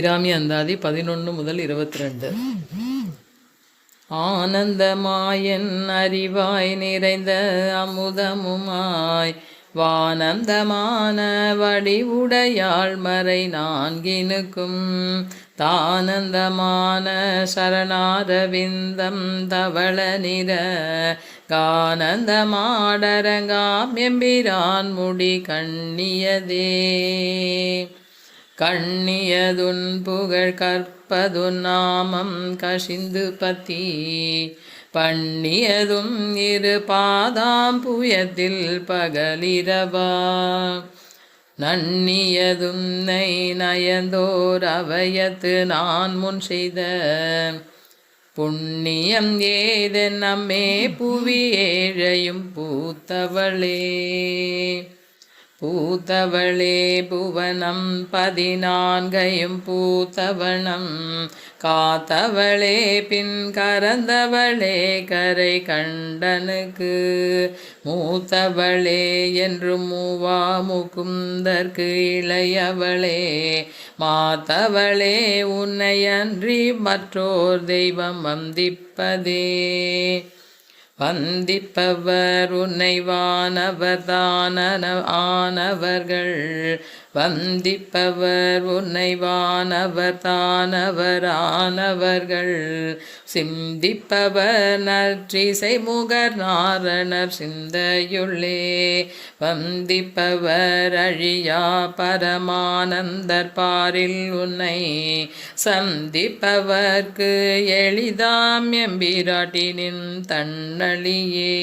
அபிராமி அந்தாதி 11 முதல் 22. ஆனந்தமாயன் அறிவாய் நிறைந்த அமுதமுமாய் வானந்தமான வடிவுடையாள் மறை நான்கினுக்கும் தானந்தமான சரணாரவிந்தம் தவள நிற கானந்தமாடரங்காம் எம்பிரான் முடி கண்ணியதே. கண்ணியதுன் புகழ் கற்பதுன் நாமம் கசிந்து பத்தி பண்ணியதும் இரு பாதாம் புயத்தில் பகலிரவா நன்னியதும் நயந்தோர் அவையத்து நான் முன் செய்த புண்ணியம் ஏதென் நம்மே புவி ஏழையும் பூத்தவளே. பூத்தவளே புவனம் 14 பூத்தவனம் காத்தவளே பின் கரந்தவளே கரை கண்டனுக்கு மூத்தவளே என்று மூவா முகுந்தற்கு இளையவளே மாத்தவளே உன்னை அன்றி மற்றோர் தெய்வம் வந்திப்பதே. வந்திப்பவர் உன்னை வானவர் தான ஆனவர்கள் வந்திப்பவர் உன்னை வானவர் தானவர் ஆனவர்கள் சிந்திப்பவர் நற்றிசை முகர் நாரணர் சிந்தையுள்ளே வந்திப்பவர் அழியா பரமானந்தர் பாரில் உன்னை சந்திப்பவர்க்கு எளிதாம் எம்பிராட்டினின் தன்னழியே.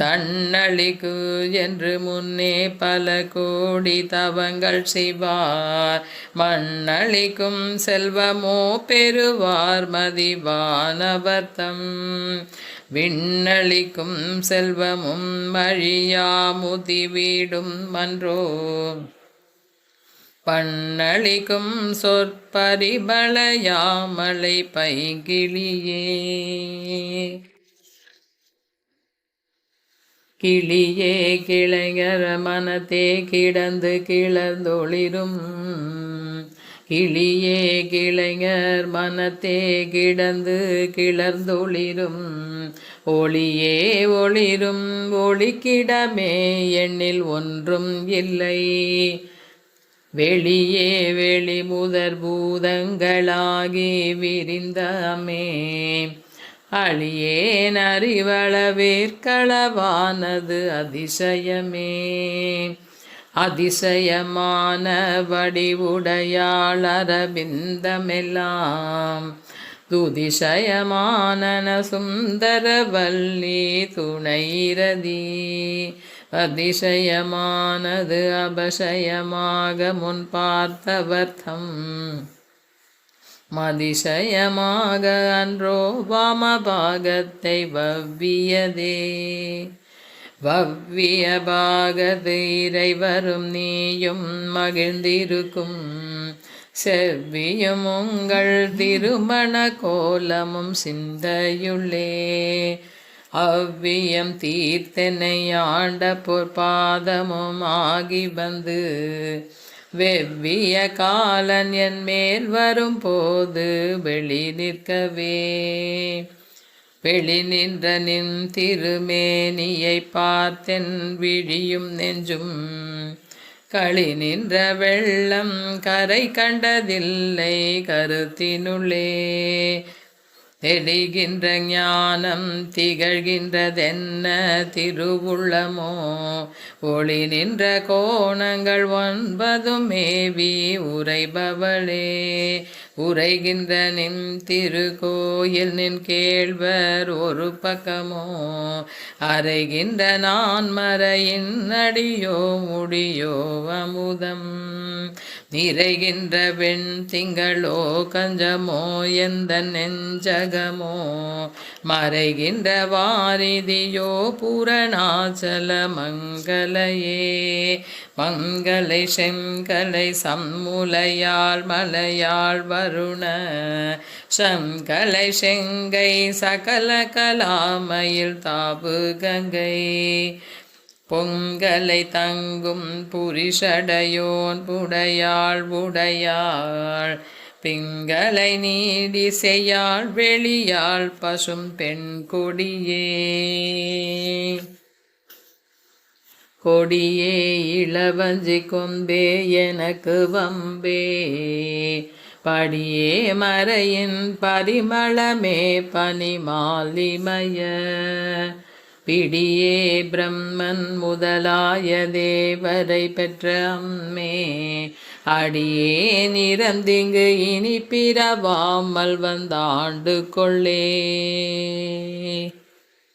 தன்னழிக்கு என்று முன்னே பல கோடி தவங்கள் செய்வார் மண்ணளிக்கும் செல்வமோ பெறுவார் மதிவானவர்த்தம் விண்ணளிக்கும் செல்வமும் மழியா முதி வீடும் மன்றோ பண்ணளிக்கும் சொற்பரிபளையாமலை பைங்கிளியே. கிளியே கிளைஞர் மனத்தே கிடந்து கிளர்ந்தொளிரும் கிளியே கிளைஞர் மனத்தே கிடந்து கிளர்ந்தொளிரும் ஒளியே ஒளிரும் ஒளிக்கிடமே எண்ணில் ஒன்றும் இல்லை வெளியே வெளி முதற் பூதங்களாகி விரிந்தமே அழியேன் அறிவளவேற்களவானது அதிசயமே. அதிசயமான வடிவுடையாள் அரவிந்தமெல்லாம் துதிசயமான சுந்தரவல்லி துணைரதி அதிசயமானது அபசயமாக முன் பார்த்தவர்த்தம் மதிசயமாக அன்றோ வாமபாகத்தை வவ்வியதே. வவ்விய பாகது இறைவரும் நீயும் மகிழ்ந்திருக்கும் செவ்வியும் உங்கள் திருமண கோலமும் சிந்தையுள்ளே அவ்வியம் தீர்த்தனை ஆண்ட பொற்பாதமும் ஆகி வந்து வெவ்விய காலன் என் மேல் வரும் போது வெளி நிற்கவே வெளி நின்ற நின் திருமேனியை பார்த்தென் விழியும் நெஞ்சும் களி நின்ற வெள்ளம் கரை கண்டதில்லை கருத்தினுள்ளே தெளிகின்ற ஞானம் திகழ்கின்றதென்ன திருவுள்ளமோ ஒளி நின்ற கோணங்கள் 9 மேவி உரைபவளே உரைகின்ற நின் திருக்கோயில் நின் கேள்வர் ஒரு பக்கமோ அறைகின்ற நான் மறையின் அடியோ முடியோ அமுதம் நிறைகின்ற வெண் திங்களோ கஞ்சமோ எந்த நெஞ்சகமோ மறைகின்ற வாரிதியோ பூரணாச்சல மங்களையே மங்களை செங்கலை சம்முலையாள் மலையாள் வருண சங்கலை செங்கை சகல கலாமையில் தாபு கங்கை பொங்கலை தங்கும் புரிஷடையோன் புடையாள் உடையாள் பிங்களை நீடி செய்யாள் வெளியாள் பசும் பெண் கொடியே கொடியே இளவஞ்சி கொம்பே எனக்கு வம்பே படியே மறையின் பரிமளமே பனிமாலிமய பிடியே பிரம்மன் முதலாய தேவரை பெற்ற அம்மே அடியே நிறந்திங்கு இனி பிறவாமல் வந்தாண்டு கொள்ளே.